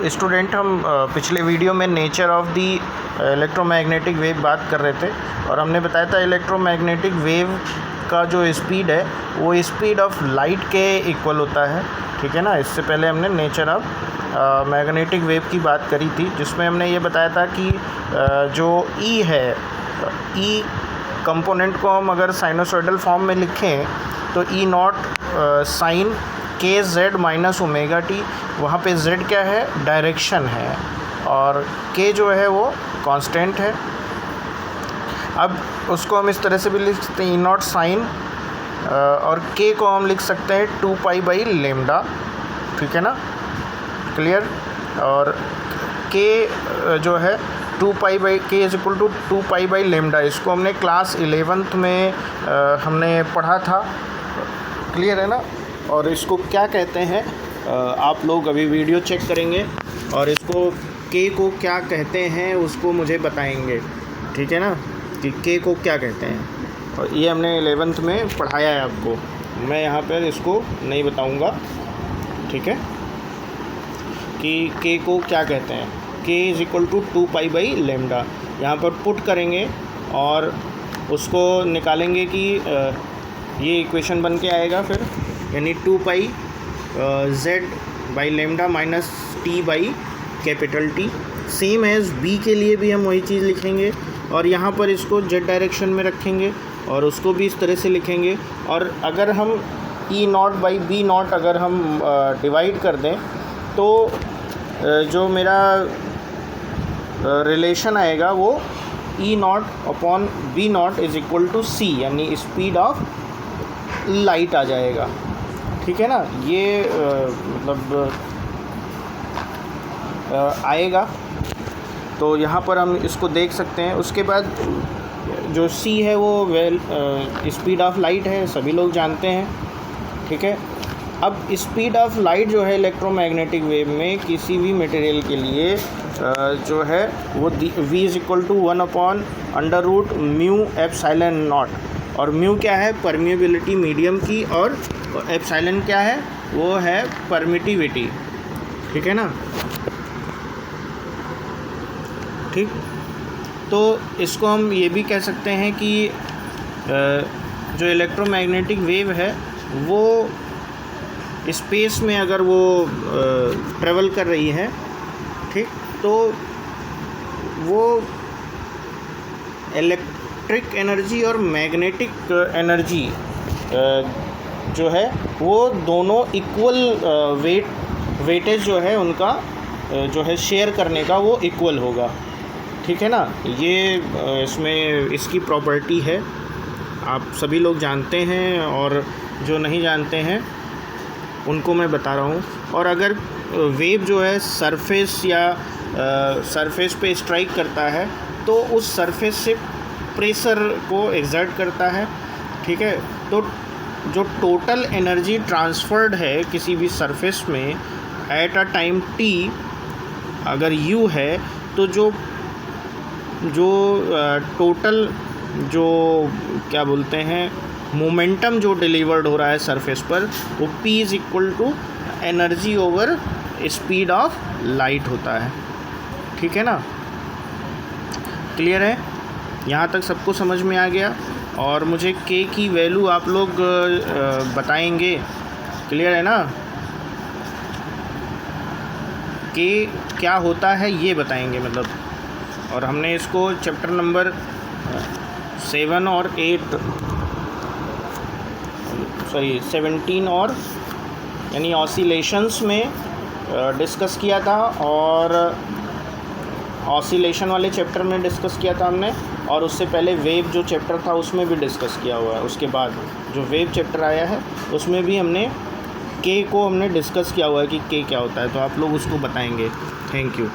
Student, हम पिछले video में nature of the electromagnetic wave बात कर रहे थे और हमने बताया था इलेक्ट्रोमैग्नेटिक वेव का जो स्पीड है वो स्पीड ऑफ लाइट के इक्वल होता है। ठीक है ना। इससे पहले हमने नेचर ऑफ मैग्नेटिक वेव की बात करी थी, जिसमें हमने ये बताया था कि जो ई है, ई कंपोनेंट को हम अगर साइनोसॉइडल फॉर्म में लिखें तो ई नॉट साइन के जेड माइनस ओमेगा टी, वहाँ पे जेड क्या है, डायरेक्शन है, और के जो है वो कांस्टेंट है। अब उसको हम इस तरह से भी लिख सकते हैं, ई नॉट साइन, और के को हम लिख सकते हैं 2 पाई बाई लेमडा। ठीक है ना, क्लियर। और के जो है 2 pi by k is equal to 2 pi by lambda, इसको हमने क्लास 11th में हमने पढ़ा था, क्लियर है ना। और इसको क्या कहते हैं, आप लोग अभी वीडियो चेक करेंगे और इसको के को क्या कहते हैं उसको मुझे बताएंगे। ठीक है ना, कि के को क्या कहते हैं, और ये हमने 11th में पढ़ाया है आपको, मैं यहाँ पर इसको नहीं बताऊँगा। ठीक है, कि के को क्या कहते हैं। K is equal to 2 pi by lambda, यहाँ पर पुट करेंगे और उसको निकालेंगे कि ये इक्वेशन बन के आएगा फिर, यानी 2 pi Z by lambda minus T by capital T. Same as B के लिए भी हम वही चीज़ लिखेंगे और यहाँ पर इसको जेड डायरेक्शन में रखेंगे और उसको भी इस तरह से लिखेंगे। और अगर हम ई नॉट बाई बी नॉट अगर हम डिवाइड कर दें तो जो मेरा रिलेशन आएगा वो E naught upon B naught is equal to C, यानी स्पीड ऑफ लाइट आ जाएगा। ठीक है ना, ये मतलब आएगा, तो यहाँ पर हम इसको देख सकते हैं। उसके बाद जो सी है वो स्पीड ऑफ लाइट है, सभी लोग जानते हैं। ठीक है, अब स्पीड ऑफ लाइट जो है इलेक्ट्रोमैग्नेटिक वेव में किसी भी मटेरियल के लिए जो है वो v is equal to 1 upon under root mu epsilon naught, और म्यू क्या है, परमिएबिलिटी मीडियम की, और एप्सिलॉन क्या है, वो है परमिटिविटी। ठीक है ना, ठीक। तो इसको हम ये भी कह सकते हैं कि जो इलेक्ट्रोमैग्नेटिक वेव है वो स्पेस में अगर वो ट्रेवल कर रही है, ठीक, तो वो इलेक्ट्रिक एनर्जी और मैग्नेटिक एनर्जी जो है वो दोनों इक्वल वेटेज जो है उनका जो है शेयर करने का वो इक्वल होगा। ठीक है ना, ये इसमें इसकी प्रॉपर्टी है, आप सभी लोग जानते हैं, और जो नहीं जानते हैं उनको मैं बता रहा हूँ। और अगर वेव जो है सरफेस या सरफेस पे स्ट्राइक करता है तो उस सरफेस से प्रेशर को एक्सर्ट करता है। ठीक है, तो जो टोटल एनर्जी ट्रांसफर्ड है किसी भी सरफेस में एट अ टाइम t अगर u है, तो जो टोटल जो क्या बोलते हैं मोमेंटम जो डिलीवर्ड हो रहा है सरफेस पर, वो p is equal to energy over speed of light होता है। ठीक है ना, क्लियर है, यहाँ तक सबको समझ में आ गया। और मुझे k की वैल्यू आप लोग बताएंगे, क्लियर है ना, k क्या होता है ये बताएंगे मतलब। और हमने इसको चैप्टर नंबर 7 और 17 और यानी ऑसिलेशंस में डिस्कस किया था, और ऑसिलेशन वाले चैप्टर में डिस्कस किया था हमने, और उससे पहले वेव जो चैप्टर था उसमें भी डिस्कस किया हुआ है। उसके बाद जो वेव चैप्टर आया है उसमें भी हमने के को हमने डिस्कस किया हुआ है कि के क्या होता है, तो आप लोग उसको बताएंगे। Thank you.